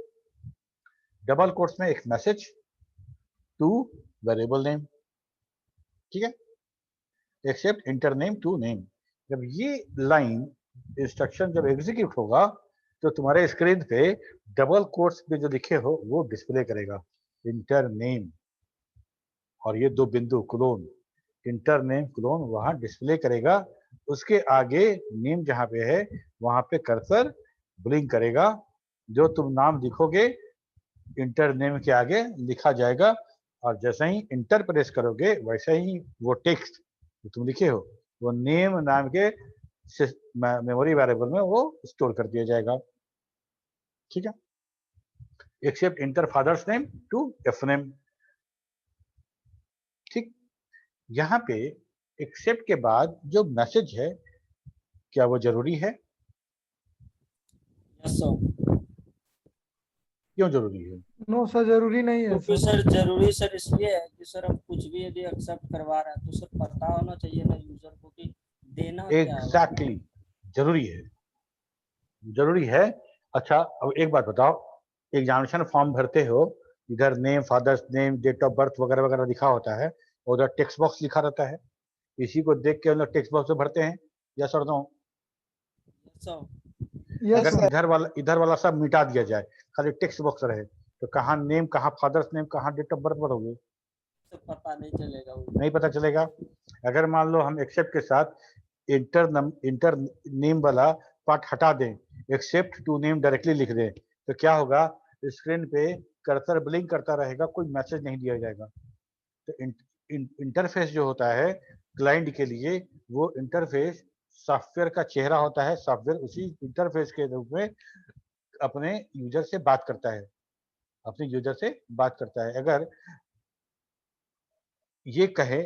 डबल कोट्स में एक मैसेज टू वेरिएबल नेम। ठीक है, accept enter name to name. जब ये लाइन इंस्ट्रक्शन जब एग्जीक्यूट होगा तो तुम्हारे स्क्रीन पे डबल कोट्स पे जो लिखे हो वो डिस्प्ले करेगा, इंटर नेम, और ये दो बिंदु क्लोन, इंटर नेम क्लोन वहां डिस्प्ले करेगा। उसके आगे नेम जहां पे है वहां पे कर्सर ब्लिंक करेगा, जो तुम नाम लिखोगे इंटर नेम के आगे लिखा जाएगा, और जैसे ही इंटर प्रेस करोगे वैसे ही वो टेक्स्ट जो तुम लिखे हो वो नेम नाम के मेमोरी वेरिएबल में वो स्टोर कर दिया जाएगा। ठीक है, accept enter father's name to F name. ठीक, यहाँ पे एक्सेप्ट के बाद जो मैसेज है क्या वो जरूरी है? Yes sir. क्यों जरूरी है? नो सर, जरूरी नहीं है क्योंकि सर। सर जरूरी सर इसलिए है कि सर हम कुछ भी यदि एक्सेप्ट करवा रहे हैं तो सर पता होना चाहिए ना यूजर को कि देना क्या है। एग्जैक्टली, जरूरी है, जरूरी है। अच्छा, अब एक बात बताओ, एग्जामिनेशन फॉर्म भरते हो, इधर name, father's name, date of birth वगैरह वगैरह लिखा होता है, और उधर टेक्स्ट बॉक्स लिखा रहता है, इसी को देख के हम लोग टेक्स्ट बॉक्स में भरते हैं, यस और नो? सर यस अगर सर। इधर वाला सब मिटा दिया जाए, खाली टेक्स्ट बॉक्स रहे, तो कहाँ नेम, कहाँ फादर्स नेम, कहाँ डेट ऑफ बर्थ भरोगे? सर पता नहीं चलेगा वो। नहीं पता चलेगा। अगर मान लो हम एक्सेप्ट के साथ इंटर नेम वाला पार्ट हटा दें, एक्सेप्ट टू नेम डायरेक्टली लिख दें, तो क्या होगा? स्क्रीन पे कर्सर ब्लिंक करता रहेगा, कोई मैसेज नहीं दिया जाएगा। तो इंटरफेस जो होता है क्लाइंट के लिए, वो इंटरफेस सॉफ्टवेयर का चेहरा होता है, सॉफ्टवेयर उसी इंटरफेस के रूप में अपने यूजर से बात करता है, अपने यूजर से बात करता है। अगर ये कहे,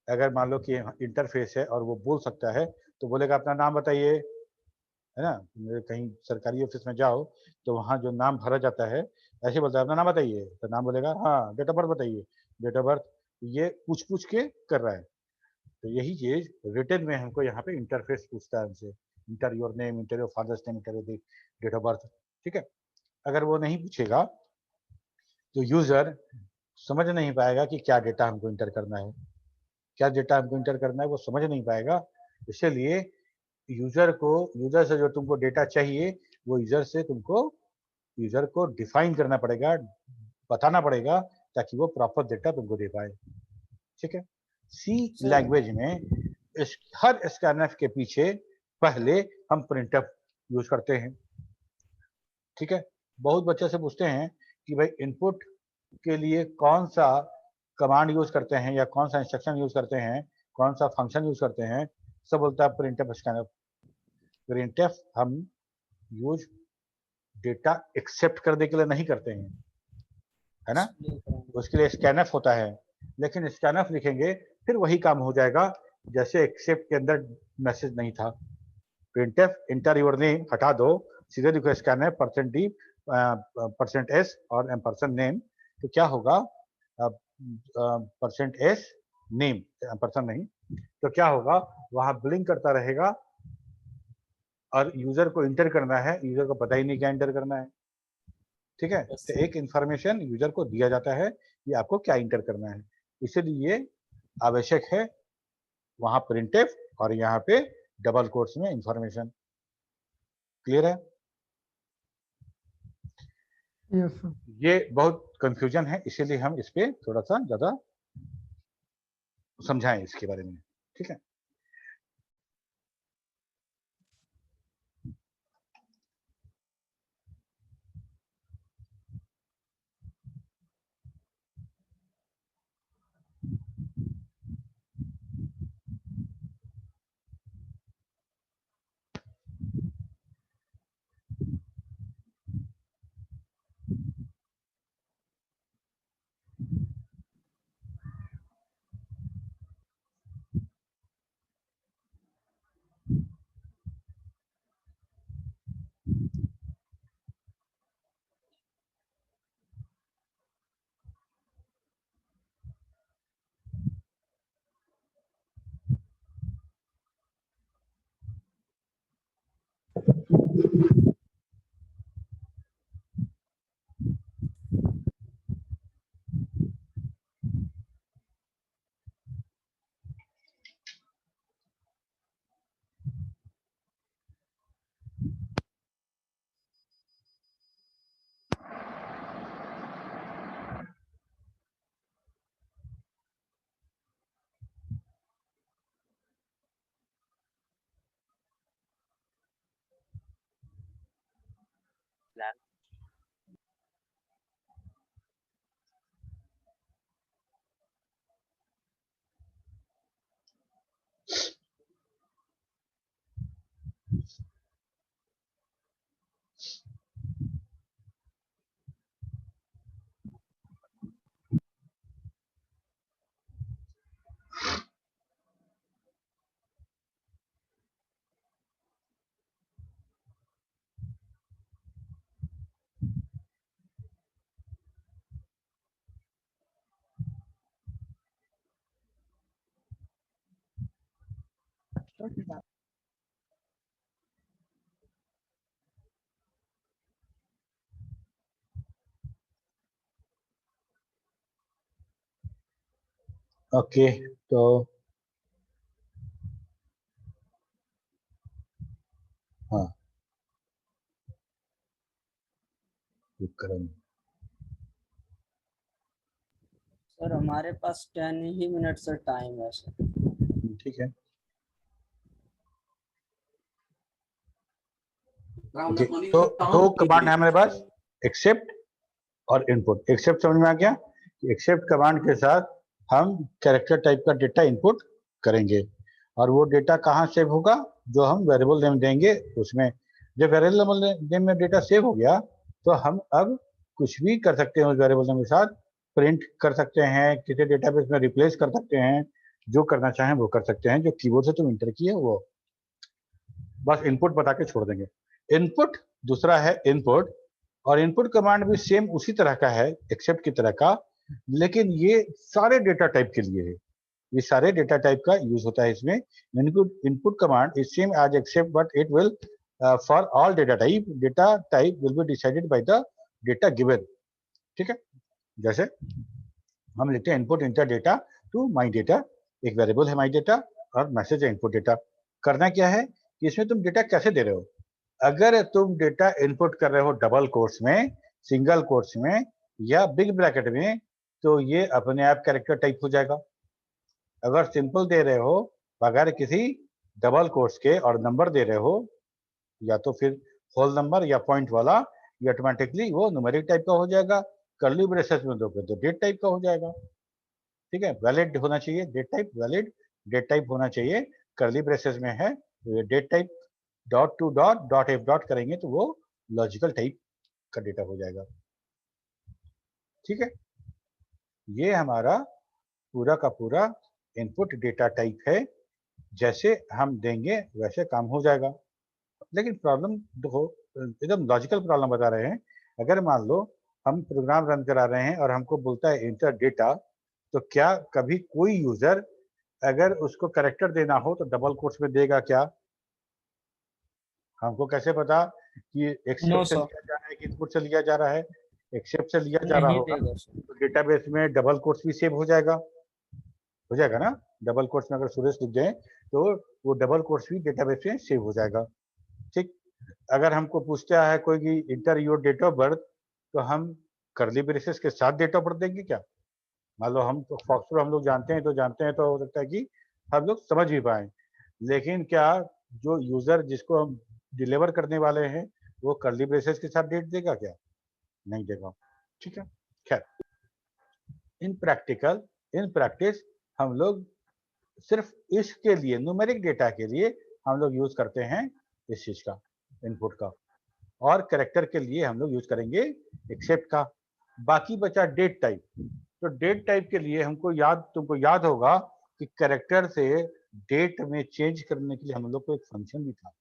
अगर मान लो कि इंटरफेस है और वो बोल सकता है, तो बोलेगा अपना नाम बताइए, है ना? कहीं सरकारी ऑफिस में जाओ तो वहाँ जो नाम भरा जाता है, ऐसे बोलता है अपना नाम बताइए, तो नाम बोलेगा हाँ, डेट ऑफ बर्थ बताइए, डेट ऑफ बर्थ, ये पूछ पूछ के कर रहा है। तो यही चीज रिटर्न में हमको यहाँ पे इंटरफेस पूछता है हमसे, enter your name, enter your father's name, enter your date of birth. ठीक है, अगर वो नहीं पूछेगा तो यूजर समझ नहीं पाएगा कि क्या डेटा हमको इंटर करना है, क्या डेटा हमको इंटर करना है, वो समझ नहीं पाएगा। इसलिए यूजर से जो तुमको डेटा चाहिए, वो यूजर को डिफाइन करना पड़ेगा, बताना पड़ेगा, ताकि वो प्रॉपर डेटा तुमको दे पाए। ठीक है, सी लैंग्वेज में हर स्कैनफ के पीछे पहले हम प्रिंटफ यूज करते हैं। ठीक है, बहुत बच्चे से पूछते हैं कि भाई इनपुट के लिए कौन सा कमांड यूज करते हैं, या कौन सा इंस्ट्रक्शन यूज करते हैं, कौन सा फंक्शन यूज करते हैं, सब बोलता है प्रिंटफ स्कैनफ। प्रिंटफ हम यूज डेटा एक्सेप्ट करने के लिए नहीं करते हैं, है ना? उसके लिए स्कैनफ होता है, लेकिन स्कैनफ लिखेंगे फिर वही काम हो जाएगा जैसे एक्सेप्ट के अंदर मैसेज नहीं था। प्रिंटफ इंटर योर नेम हटा दो, सीधे लिखो स्कैनफ %d %s और एम्परसेंड नेम, तो क्या होगा? %s नेम, एम्परसेंड नहीं, तो क्या होगा? वहां ब्लिंक करता रहेगा, और यूजर को इंटर करना है, यूजर को पता ही नहीं क्या इंटर करना है। ठीक है, तो एक इंफॉर्मेशन यूजर को दिया जाता है कि आपको क्या इंटर करना है, इसलिए आवश्यक है वहां प्रिंटफ और यहाँ पे डबल कोट्स में इंफॉर्मेशन। क्लियर है? Yes sir. ये बहुत कंफ्यूजन है, इसीलिए हम इस पे थोड़ा सा ज्यादा समझाएं इसके बारे में। ठीक है, ओके, तो हाँ विक्रम, सर हमारे पास 10 ही मिनट सर टाइम है सर। ठीक है। ओके, तो दो कमांड है हमारे पास, एक्सेप्ट और इनपुट। एक्सेप्ट समझ में आ गया? एक्सेप्ट कमांड के साथ हम कैरेक्टर टाइप का डेटा इनपुट करेंगे और वो डेटा कहाँ सेव होगा? जो हम वेरिएबल नेम देंगे उसमें। जब वेरिएबल नेम में डेटा सेव हो गया तो हम अब कुछ भी कर सकते हैं उस वेरिएबल नेम के साथ, प्रिंट कर सकते हैं, किसी डेटाबेस में रिप्लेस कर सकते हैं, जो करना चाहें वो कर सकते हैं। जो कीबोर्ड से तुम इंटर किए वो बस इनपुट बता के छोड़ देंगे। इनपुट दूसरा है इनपुट, और इनपुट कमांड भी सेम उसी तरह का है एक्सेप्ट की तरह का, लेकिन ये सारे डेटा टाइप के लिए है। ये सारे डेटा टाइप का यूज होता है इसमें। Input command is same as accept but it will for all data type will be decided by the data given. ठीक है, जैसे हम लिखते हैं input enter data to my data, एक वेरिएबल है माई डेटा और मैसेज है इनपुट डेटा। करना क्या है कि इसमें तुम डेटा कैसे दे रहे हो। अगर तुम डेटा इनपुट कर रहे हो डबल कोट्स में, सिंगल कोट्स में या बिग ब्रैकेट में, तो ये अपने आप कैरेक्टर टाइप हो जाएगा। अगर सिंपल दे रहे हो बगैर किसी डबल कोट्स के और नंबर दे रहे हो, या तो फिर होल नंबर या पॉइंट वाला, ये ऑटोमेटिकली वो न्यूमेरिक टाइप का हो जाएगा। कर्ली ब्रेसेस में दोगे तो डेट टाइप का हो जाएगा। ठीक है, वैलिड होना चाहिए date type, valid date type होना चाहिए। कर्ली ब्रेसेस में है तो ये date type, dot to dot dot F dot करेंगे तो वो लॉजिकल टाइप का डेटा हो जाएगा। ठीक है, ये हमारा पूरा का पूरा इनपुट डेटा टाइप है। जैसे हम देंगे वैसे काम हो जाएगा। लेकिन प्रॉब्लम देखो, एकदम लॉजिकल प्रॉब्लम बता रहे हैं। अगर मान लो हम प्रोग्राम रन करा रहे हैं और हमको बोलता है इंटर डेटा, तो क्या कभी कोई यूजर अगर उसको कैरेक्टर देना हो तो डबल कोट्स में देगा क्या? हमको कैसे पता कि एक्सेप्ट से सर। लिया जा रहा है कि इनपुट से लिया जा रहा है? एक्सेप्ट से लिया जा रहा नहीं होगा देगा सर। तो डेटाबेस में डबल कोट्स भी सेव हो जाएगा ना। डबल कोट्स में अगर सुरेश लिख दें तो वो डबल कोट्स भी डेटाबेस में सेव हो जाएगा। ठीक, अगर हमको पूछता है कोई कि enter your date of birth, तो हम कर्ली ब्रेसेस के साथ डेट ऑफ बर्थ देंगे क्या? मान लो हम तो फॉक्सट्रॉट हम लोग जानते हैं तो हो सकता है कि हम लोग समझ भी पाए, लेकिन क्या जो यूजर जिसको हम डिलीवर करने वाले हैं वो कर्ली ब्रेसेस के साथ डेट देगा क्या? नहीं देगा। ठीक है, खैर इन प्रैक्टिस हम लोग सिर्फ इसके लिए न्यूमेरिक डेटा के लिए हम लोग यूज करते हैं इस चीज का, इनपुट का, और कैरेक्टर के लिए हम लोग यूज करेंगे एक्सेप्ट का। बाकी बचा डेट टाइप। तो डेट टाइप के लिए तुमको याद होगा कि कैरेक्टर से डेट में चेंज करने के लिए हम लोग को एक फंक्शन भी था,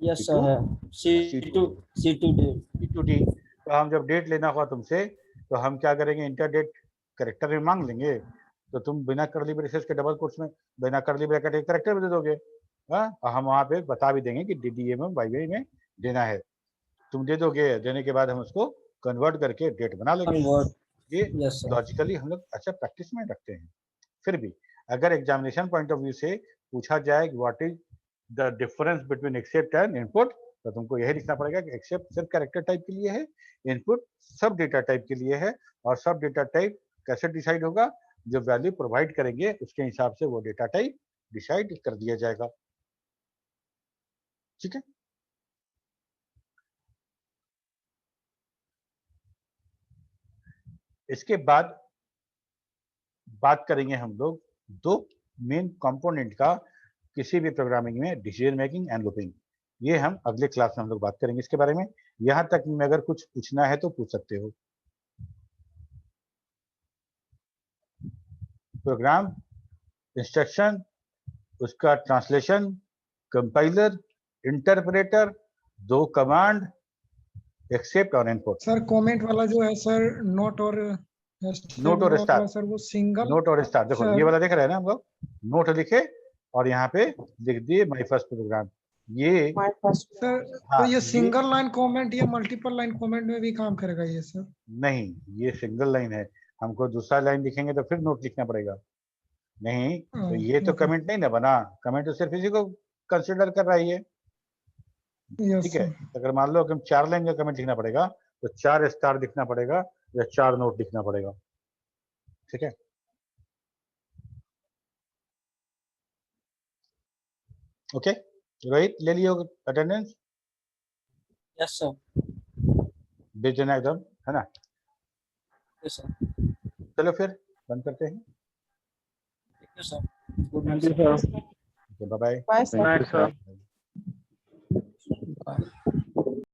यस C2 सर है। C2D। C2D। तो हम जब डेट लेना होगा तुमसे तो हम क्या करेंगे, इंटर डेट कैरेक्टर में मांग लेंगे, तो तुम बिना कर्ली ब्रेसेस के डबल कोट्स में बिना कर्ली ब्रैकेट के कैरेक्टर भी दे दोगे। हाँ, और हम वहाँ पे बता भी देंगे कि DDA में YY में देना है, तुम दे दोगे, देने के बाद हम उसको कन्वर्ट करके डेट बना लेंगे। कन्वर्ट, ये यस सर। लॉजिकली हम लोग अच्छा प्रैक्टिस में रखते हैं। फिर भी अगर एग्जामिनेशन पॉइंट ऑफ व्यू से पूछा जाए कि what is the difference between accept and input, तो तुमको यही लिखना पड़ेगा कि एक्सेप्ट सिर्फ कैरेक्टर टाइप के लिए है, इनपुट सब डेटा टाइप के लिए है, और सब डेटा टाइप कैसे डिसाइड होगा, जो वैल्यू प्रोवाइड करेंगे उसके हिसाब से वो डेटा टाइप डिसाइड कर दिया जाएगा। ठीक है, इसके बाद बात करेंगे हम लोग दो मेन कंपोनेंट का किसी भी प्रोग्रामिंग में, डिसीजन मेकिंग एंड लूपिंग। ये हम अगले क्लास में हम लोग बात करेंगे इसके बारे में। यहां तक में अगर कुछ पूछना है तो पूछ सकते हो। प्रोग्राम इंस्ट्रक्शन, उसका ट्रांसलेशन, कंपाइलर, इंटरप्रेटर, दो कमांड, एक्सेप्ट और इनपुट। सर कमेंट वाला जो है सर, नोट और नोट और स्टार, सर वो सिंगल नोट और स्टार, देखो सर। ये वाला देख रहे हैं ना हम लोग, नोट लिखे और यहाँ पे लिख दिए माय फर्स्ट प्रोग्राम। ये My first सर हाँ, तो ये सिंगल लाइन कमेंट या मल्टीपल लाइन कमेंट में भी काम करेगा ये सर? नहीं, ये सिंगल लाइन है, हमको दूसरा लाइन लिखेंगे तो फिर नोट लिखना पड़ेगा। नहीं तो ये तो ओके, कमेंट नहीं ना बना, कमेंट तो सिर्फ इसी को कंसिडर कर रहा है ये। यस ठीक है, सर। अगर मान लो कि हम 4 लाइन का कमेंट लिखना पड़ेगा तो 4 स्टार लिखना पड़ेगा या 4 नोट लिखना पड़ेगा। ठीक है, ओके रोहित, ले लियो अटेंडेंस, यस सर, भेज देना एकदम, है ना। यस सर, चलो फिर बंद करते हैं। Yes sir. Good night thank you sir. Sir. Bye bye. Bye, sir. Thank you sir. Bye.